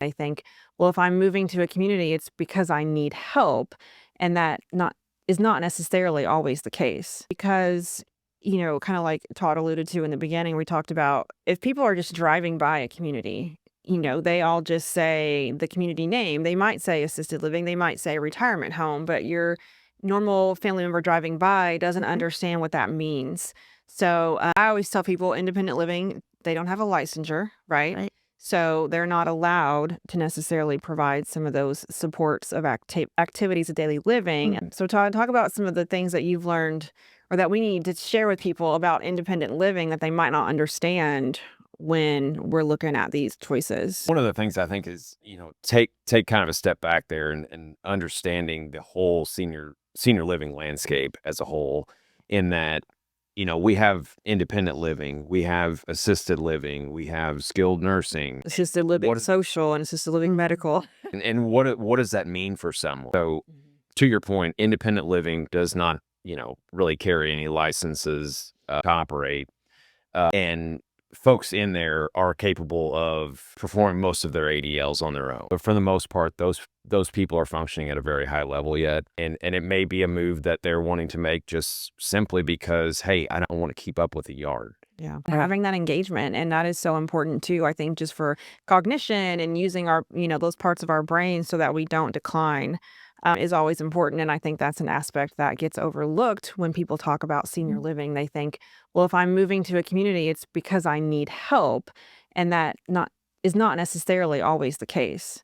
I think, well, if I'm moving to a community, it's because I need help, and that not is not necessarily always the case. Because, kind of like Todd alluded to in the beginning, we talked about if people are just driving by a community, they all just say the community name. They might say assisted living, they might say retirement home, but your normal family member driving by doesn't understand what that means. So I always tell people independent living, they don't have a licensure, right? Right. So they're not allowed to necessarily provide some of those supports of activities of daily living. So Todd, talk about some of the things that you've learned or that we need to share with people about independent living that they might not understand when we're looking at these choices. One of the things I think is, take kind of a step back there and understanding the whole senior living landscape as a whole, in that, we have independent living, we have assisted living, we have skilled nursing. Assisted living What is social and assisted living medical. and what does that mean for someone? So to your point, independent living does not, really carry any licenses to operate. And folks in there are capable of performing most of their ADLs on their own. But for the most part, those people are functioning at a very high level yet. And it may be a move that they're wanting to make just simply because, hey, I don't want to keep up with the yard. Yeah. Having that engagement. And that is so important too, I think, just for cognition and using our, those parts of our brain so that we don't decline is always important. And I think that's an aspect that gets overlooked when people talk about senior living. They think, well, if I'm moving to a community, it's because I need help. And that is not necessarily always the case.